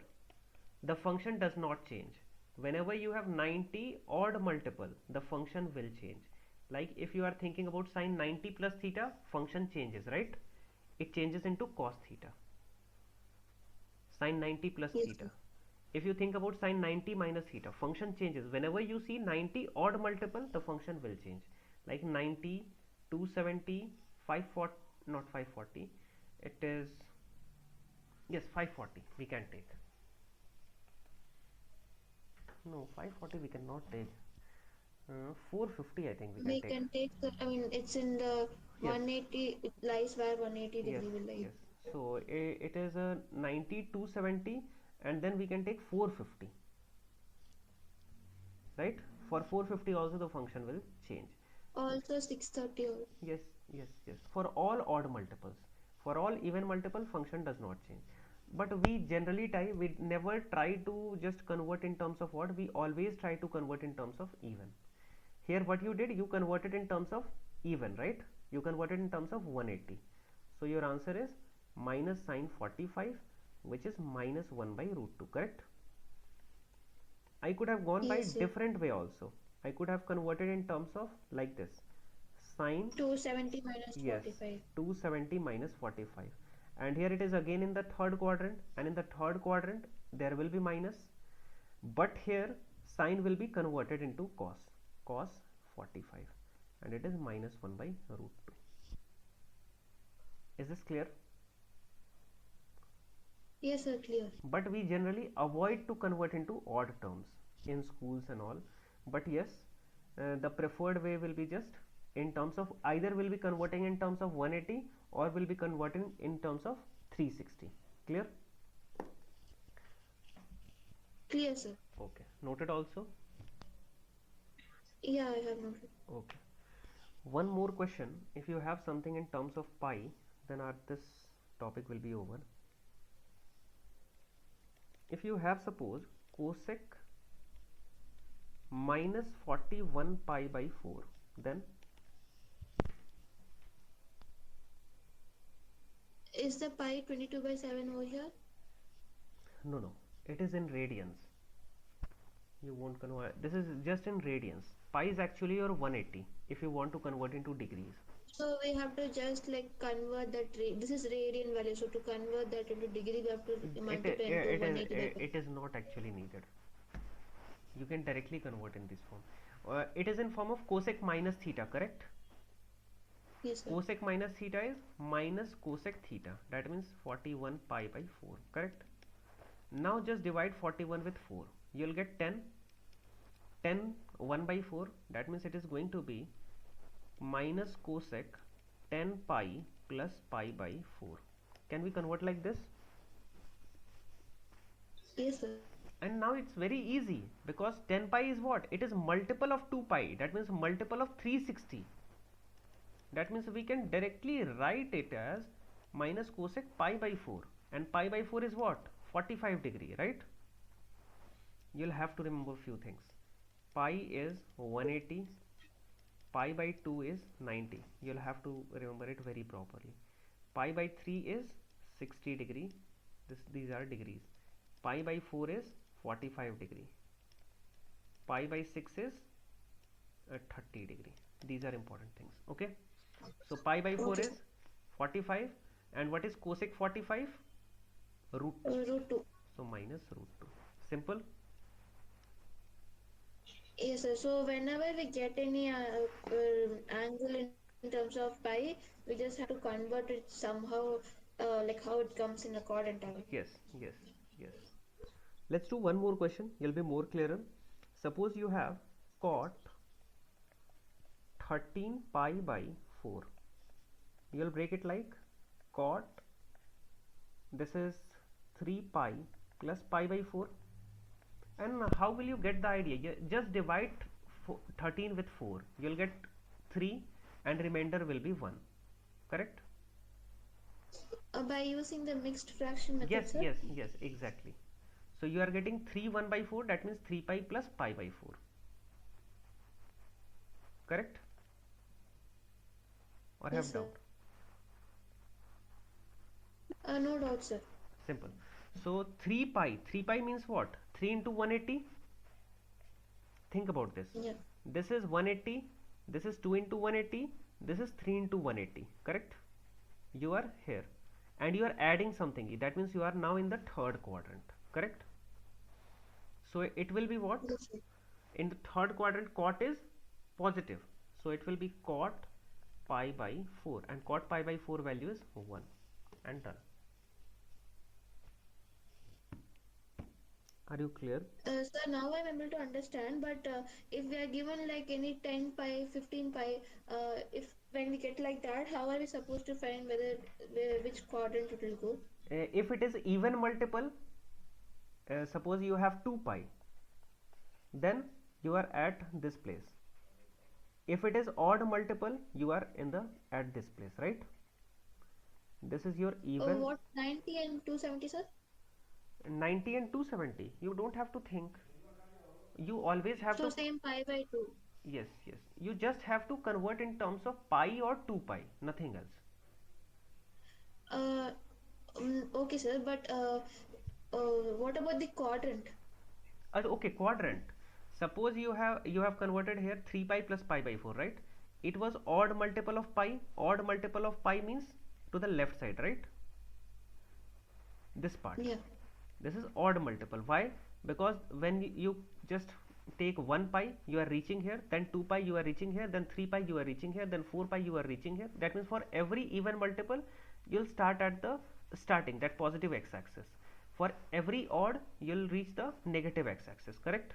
the function does not change. Whenever you have 90 odd multiple, the function will change. Like if you are thinking about sine 90 plus theta, function changes, right? It changes into cos theta. Sine 90 plus yes, theta. If you think about sine 90 minus theta, function changes. Whenever you see 90 odd multiple, the function will change. Like 90, 270, 540, not 540, it is, yes, 540 we can take. No, 540 we cannot take. 450 I think we can we take. can take the, I mean, it's in the Yes, 180, it lies where 180 yes, degree will lie. yes. So it is a 90, 270, and then we can take 450, right? For 450 also the function will change. Also 630 also. Yes, yes, yes. For all odd multiples. For all even multiple, function does not change. But we never try to just convert in terms of odd, we always try to convert in terms of even. Here what you did, you converted in terms of even, right? You converted in terms of 180. So your answer is minus sine 45, which is minus 1 by root 2, correct? I could have gone by Yes, sir. different way also. I could have converted in terms of like this. Sine, 270 minus yes, 45. 270 minus 45. And here it is again in the third quadrant, and in the third quadrant there will be minus. But here sine will be converted into cos 45, and it is minus 1 by root 2. Is this clear? Yes, sir, clear. But we generally avoid to convert into odd terms in schools and all. But yes, the preferred way will be just in terms of either will be converting in terms of 180 or will be converting in terms of 360. Clear? Clear, sir. Okay, noted also. Yeah, I have noted. Okay, one more question. If you have something in terms of pi, then this topic will be over. If you have, suppose, cosec minus 41 pi by 4, then Is the pi 22 by 7 over here? no, it is in radians. You won't convert, this is just in radians. Pi is actually your 180 if you want to convert into degrees. So we have to just like convert that. This is radian value. So to convert that into degree, we have to multiply into 180 by 5. It is not actually needed. You can directly convert in this form. It is in form of cosec minus theta, correct? Yes, sir. Cosec minus theta is minus cosec theta, that means 41 pi by 4, correct? Now just divide 41 with 4, you'll get 10. 10 1 by 4, that means it is going to be minus cosec 10 pi plus pi by 4. Can we convert like this? Yes, sir. And now it's very easy, because 10 pi is what? It is multiple of 2 pi, that means multiple of 360. That means we can directly write it as minus cosec pi by 4, and pi by 4 is what? 45 degree, right? You'll have to remember few things. Pi is 180, pi by 2 is 90. You'll have to remember it very properly. Pi by 3 is 60 degree. These are degrees. Pi by 4 is 45 degree. Pi by 6 is 30 degree. These are important things. Okay. So pi by 4 Okay, is sir. 45, and what is cosec 45? Root 2. Root 2. So minus root 2. Simple. Yes, sir. So whenever we get any angle in terms of pi, we just have to convert it somehow, like how it comes in a quadrant angle. Yes, yes, yes. Let's do one more question. You'll be more clearer. Suppose you have cot 13 pi by 4. You'll break it like cot, this is 3 pi plus pi by 4. And how will you get the idea? Just divide 13 with 4. You'll get 3 and remainder will be 1. Correct? By using the mixed fraction Yes, method, sir? yes, yes, exactly. So you are getting 3 1 by 4, that means 3 pi plus pi by 4. Correct? Or Yes, have sir. doubt? No doubt, sir. Simple. So 3 pi means what? 3 into 180. Think about this. Yeah. This is 180, this is 2 into 180, this is 3 into 180, correct? You are here and you are adding something, that means you are now in the third quadrant, correct? So it will be what? Yes, sir. In the third quadrant, cot is positive, so it will be cot pi by 4, and cot pi by 4 value is 1, and done. Are you clear? Sir, now I'm able to understand, but if we are given like any 10 pi, 15 pi, if when we get like that, how are we supposed to find which quadrant it will go? If it is even multiple, suppose you have 2 pi, then you are at this place. If it is odd multiple, you are in the at this place, right? This is your even. What 90 and 270, sir? 90 and 270, you don't have to think. You always have So to. same pi by 2. Yes, yes, you just have to convert in terms of pi or 2 pi, nothing else. Uh, okay, sir, but what about the quadrant? Okay, quadrant. Suppose you have converted here 3 pi plus pi by 4, right? It was odd multiple of pi. Odd multiple of pi means to the left side, right? This part. Yeah. This is odd multiple. Why? Because when you just take 1 pi, you are reaching here, then 2 pi you are reaching here, then 3 pi you are reaching here, then 4 pi you are reaching here. That means for every even multiple, you'll start at the starting, that positive x-axis. For every odd, you'll reach the negative x-axis, correct?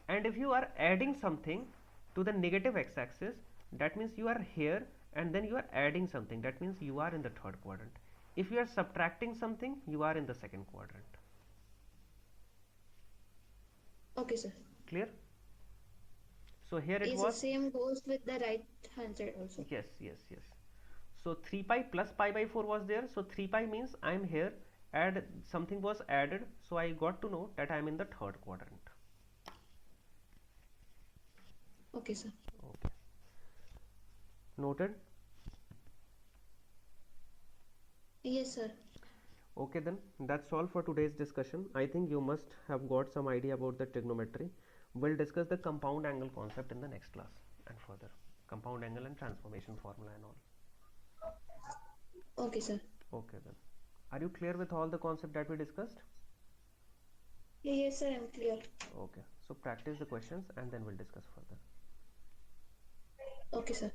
And if you are adding something to the negative x-axis, that means you are here, and then you are adding something, that means you are in the third quadrant. If you are subtracting something, you are in the second quadrant. Okay, sir. Clear? So here it Yes, the was. same goes with the right hand side also. Yes, yes, yes. So 3 pi plus pi by 4 was there. So 3 pi means I am here, add something was added, so I got to know that I am in the third quadrant. Okay, sir. Okay, noted. Yes, sir. Okay, then that's all for today's discussion. I think you must have got some idea about the trigonometry. We'll discuss the compound angle concept in the next class and further compound angle and transformation formula and all. Okay, sir. Okay, then. Are you clear with all the concept that we discussed? Yes, sir, I'm clear. Okay, so practice the questions and then we'll discuss further. Okay, sir.